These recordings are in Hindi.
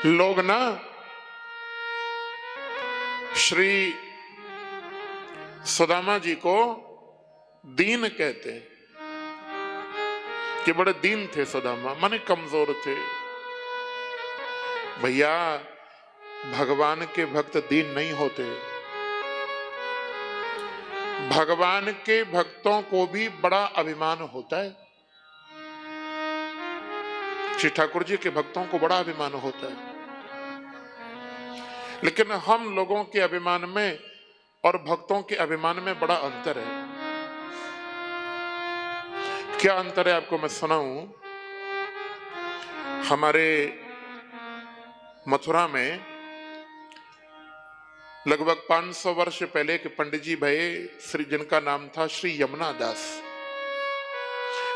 लोग ना श्री सुदामा जी को दीन कहते हैं कि बड़े दीन थे सुदामा, माने कमजोर थे। भैया भगवान के भक्त दीन नहीं होते। भगवान के भक्तों को भी बड़ा अभिमान होता है। श्री ठाकुर जी के भक्तों को बड़ा अभिमान होता है, लेकिन हम लोगों के अभिमान में और भक्तों के अभिमान में बड़ा अंतर है। क्या अंतर है आपको मैं सुनाऊं। हमारे मथुरा में लगभग 500 वर्ष पहले के पंडित जी भये, श्री जिनका नाम था श्री यमुना दास।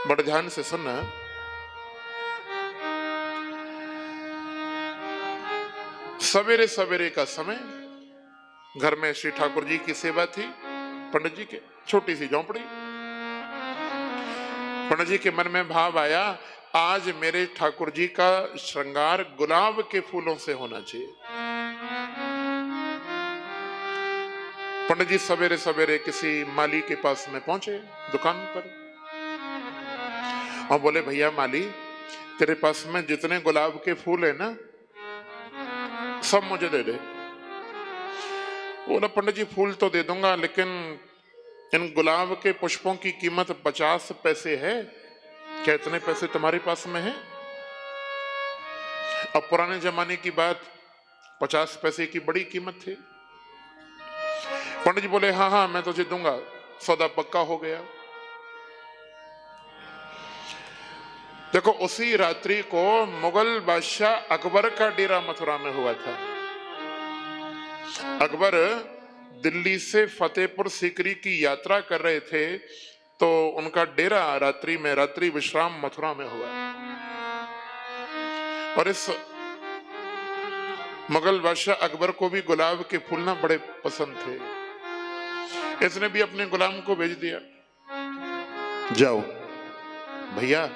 बड़े ध्यान से सुनना। सवेरे सवेरे का समय, घर में श्री ठाकुर जी की सेवा थी। पंडित जी के छोटी सी झोंपड़ी। पंडित जी के मन में भाव आया, आज मेरे ठाकुर जी का श्रृंगार गुलाब के फूलों से होना चाहिए। पंडित जी सवेरे सवेरे किसी माली के पास में पहुंचे दुकान पर और बोले, भैया माली, तेरे पास में जितने गुलाब के फूल है ना, सब मुझे दे दे। बोला, पंडित जी फूल तो दे दूंगा, लेकिन इन गुलाब के पुष्पों की कीमत 50 पैसे है। क्या इतने पैसे तुम्हारे पास में है? अब पुराने जमाने की बात, 50 पैसे की बड़ी कीमत थी। पंडित जी बोले, हाँ हाँ मैं तुझे दूंगा, सौदा पक्का हो गया। देखो, उसी रात्रि को मुगल बादशाह अकबर का डेरा मथुरा में हुआ था। अकबर दिल्ली से फतेहपुर सीकरी की यात्रा कर रहे थे, तो उनका डेरा रात्रि विश्राम मथुरा में हुआ। और इस मुगल बादशाह अकबर को भी गुलाब के फूल ना बड़े पसंद थे। इसने भी अपने गुलाम को भेज दिया, जाओ भैया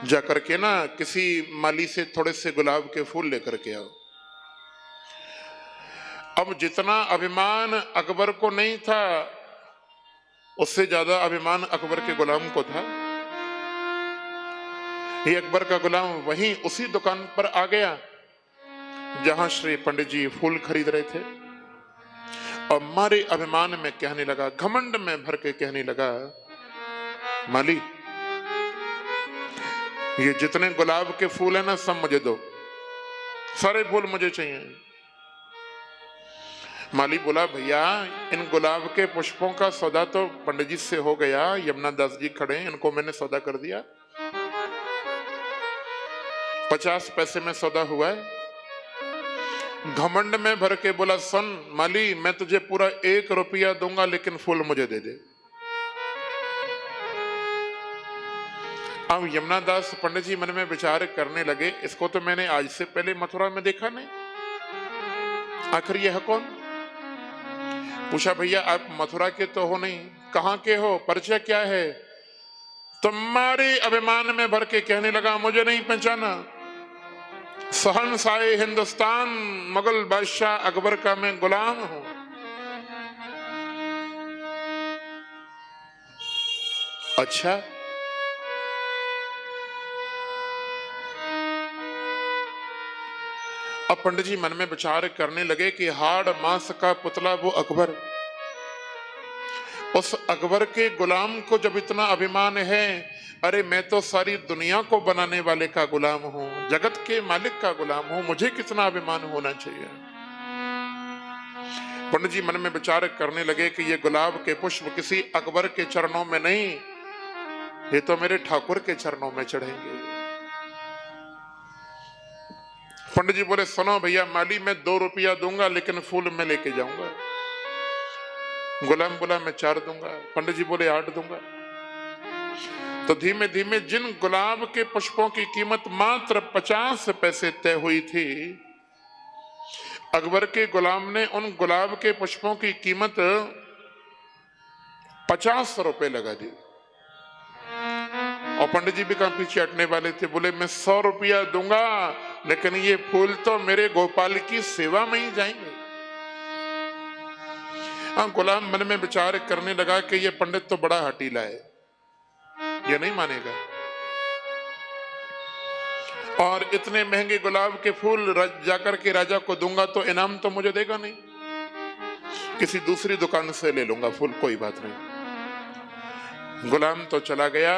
जाकर के ना किसी माली से थोड़े से गुलाब के फूल लेकर के आओ। अब जितना अभिमान अकबर को नहीं था, उससे ज्यादा अभिमान अकबर के गुलाम को था। ये अकबर का गुलाम वहीं उसी दुकान पर आ गया जहां श्री पंडित जी फूल खरीद रहे थे, और मारे अभिमान में कहने लगा, घमंड में भर के कहने लगा, माली ये जितने गुलाब के फूल है ना, सब मुझे दो, सारे फूल मुझे चाहिए। माली बोला, भैया इन गुलाब के पुष्पों का सौदा तो पंडित जी से हो गया, यमुना दास जी खड़े, इनको मैंने सौदा कर दिया, 50 पैसे में सौदा हुआ है। घमंड में भर के बोला, सुन माली, मैं तुझे पूरा 1 रुपया दूंगा, लेकिन फूल मुझे दे दे। अब यमुना दास पंडित जी मन में विचार करने लगे, इसको तो मैंने आज से पहले मथुरा में देखा नहीं, आखिर यह है कौन? पूछा, भैया आप मथुरा के तो हो नहीं, कहां के हो, परिचय क्या है? तुम्हारे अभिमान में भर के कहने लगा, मुझे नहीं पहचाना, शहंशाह हिंदुस्तान मुगल बादशाह अकबर का मैं गुलाम हूं। अच्छा, अब पंडित जी मन में विचार करने लगे कि हाड़ मांस का पुतला वो अकबर, उस अकबर के गुलाम को जब इतना अभिमान है, अरे मैं तो सारी दुनिया को बनाने वाले का गुलाम हूं, जगत के मालिक का गुलाम हूं, मुझे कितना अभिमान होना चाहिए। पंडित जी मन में विचार करने लगे कि ये गुलाब के पुष्प किसी अकबर के चरणों में नहीं, ये तो मेरे ठाकुर के चरणों में चढ़ेंगे। पंडित जी बोले, सुनो भैया माली, मैं 2 रुपया दूंगा, लेकिन फूल मैं लेके जाऊंगा। गुलाम बोला, मैं 4 दूंगा। पंडित जी बोले, 8 दूंगा। तो धीमे धीमे जिन गुलाब के पुष्पों की कीमत मात्र 50 पैसे तय हुई थी, अकबर के गुलाम ने उन गुलाब के पुष्पों की कीमत 50 रुपए लगा दी। और पंडित जी भी कहाँ पीछे हटने वाले थे, बोले मैं 100 रुपया दूंगा लेकिन ये फूल तो मेरे गोपाल की सेवा में ही जाएंगे। गुलाम मन में विचार करने लगा कि ये पंडित तो बड़ा हटीला है, ये नहीं मानेगा, और इतने महंगे गुलाब के फूल जाकर के राजा को दूंगा तो इनाम तो मुझे देगा नहीं, किसी दूसरी दुकान से ले लूंगा फूल, कोई बात नहीं। गुलाम तो चला गया।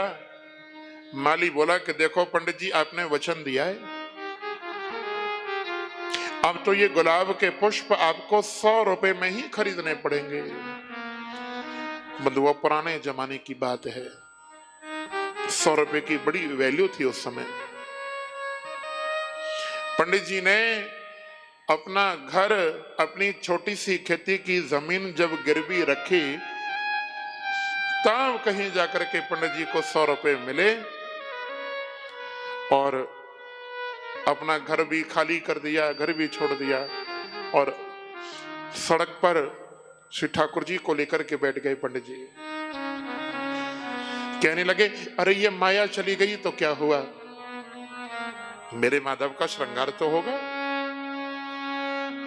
माली बोला कि देखो पंडित जी आपने वचन दिया है, अब तो ये गुलाब के पुष्प आपको 100 रुपए में ही खरीदने पड़ेंगे। बंधुओं पुराने जमाने की बात है, 100 रुपए की बड़ी वैल्यू थी उस समय। पंडित जी ने अपना घर, अपनी छोटी सी खेती की जमीन जब गिरवी रखी, तब कहीं जाकर के पंडित जी को 100 रुपए मिले और अपना घर भी खाली कर दिया, घर भी छोड़ दिया और सड़क पर श्री ठाकुर जी को लेकर के बैठ गए पंडित जी। कहने लगे अरे ये माया चली गई तो क्या हुआ, मेरे माधव का श्रृंगार तो होगा।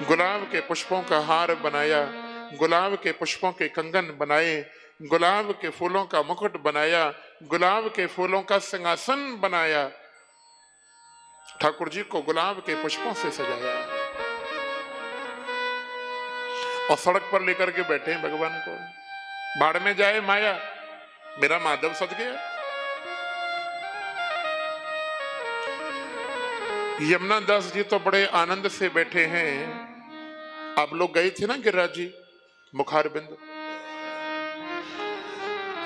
गुलाब के पुष्पों का हार बनाया, गुलाब के पुष्पों के कंगन बनाए, गुलाब के फूलों का मुकुट बनाया, गुलाब के फूलों का सिंहासन बनाया, ठाकुर जी को गुलाब के पुष्पों से सजाया और सड़क पर लेकर के बैठे हैं भगवान को। बाढ़ में जाए माया, मेरा माधव सज गया। यमुना दास जी तो बड़े आनंद से बैठे हैं। आप लोग गए थे ना गिरिराज जी मुखार बिंद,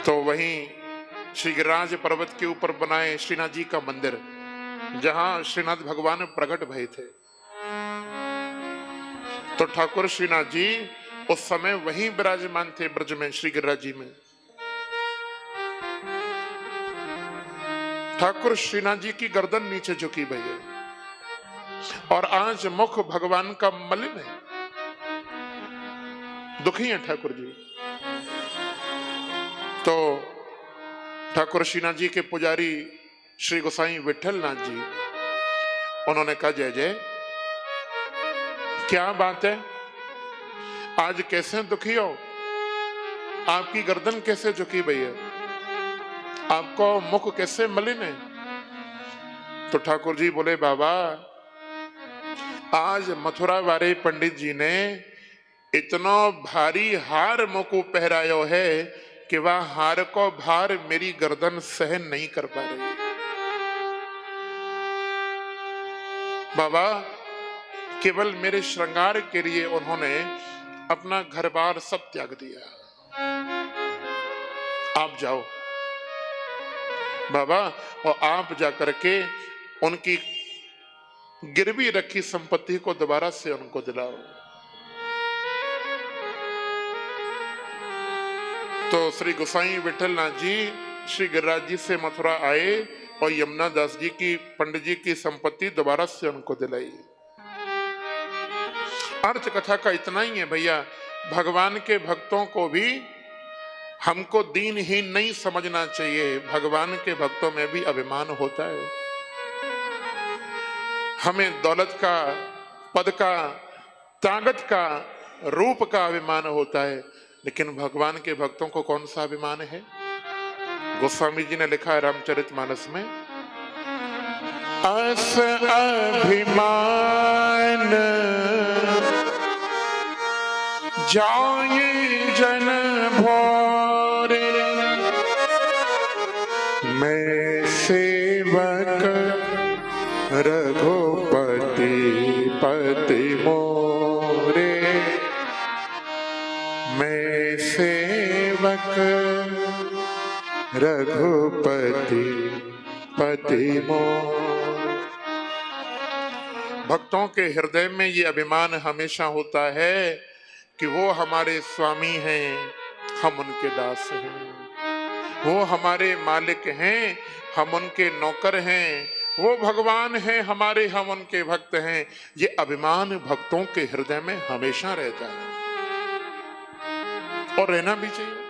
तो वहीं श्री गिरिराज पर्वत के ऊपर बनाए श्रीनाथ जी का मंदिर, जहां श्रीनाथ भगवान प्रकट भये थे, तो ठाकुर श्रीनाथ जी उस समय वहीं विराजमान थे ब्रज में, श्री गिरिराज जी में। ठाकुर श्रीनाथ जी की गर्दन नीचे झुकी भैया, और आज मुख भगवान का मलिन है, दुखी है ठाकुर जी। तो ठाकुर श्रीनाथ जी के पुजारी श्री गोसाई विठल नाथ जी, उन्होंने कहा जय जय, क्या बात है, आज कैसे दुखी हो, आपकी गर्दन कैसे झुकी भैया, आपको मुख कैसे मलिन है। तो ठाकुर जी बोले बाबा, आज मथुरा वाले पंडित जी ने इतना भारी हार मुझको पहरायो है कि वह हार को भार मेरी गर्दन सहन नहीं कर पा रही। बाबा, केवल मेरे श्रृंगार के लिए उन्होंने अपना घर बार सब त्याग दिया, आप जाओ बाबा, और आप जाकर के उनकी गिरवी रखी संपत्ति को दोबारा से उनको दिलाओ। तो श्री गोसाई विठल नाथ जी श्री गिरिराज जी से मथुरा आए और यमुना दास जी की, पंडित जी की संपत्ति दोबारा से उनको दिलाई। अर्थ कथा का इतना ही है भैया, भगवान के भक्तों को भी हमको दीनहीन नहीं समझना चाहिए, भगवान के भक्तों में भी अभिमान होता है। हमें दौलत का, पद का, ताकत का, रूप का अभिमान होता है, लेकिन भगवान के भक्तों को कौन सा अभिमान है। गोस्वामी जी ने लिखा है रामचरितमानस में, अस अभिमान जाए जन भोरे, मैं सेवक रघुपति पति मोरे, मैं सेवक रघुपति पति मोरे। भक्तों के हृदय में ये अभिमान हमेशा होता है कि वो हमारे स्वामी हैं, हम उनके दास हैं, वो हमारे मालिक हैं, हम उनके नौकर हैं, वो भगवान हैं हमारे, हम उनके भक्त हैं। ये अभिमान भक्तों के हृदय में हमेशा रहता है और रहना भी चाहिए।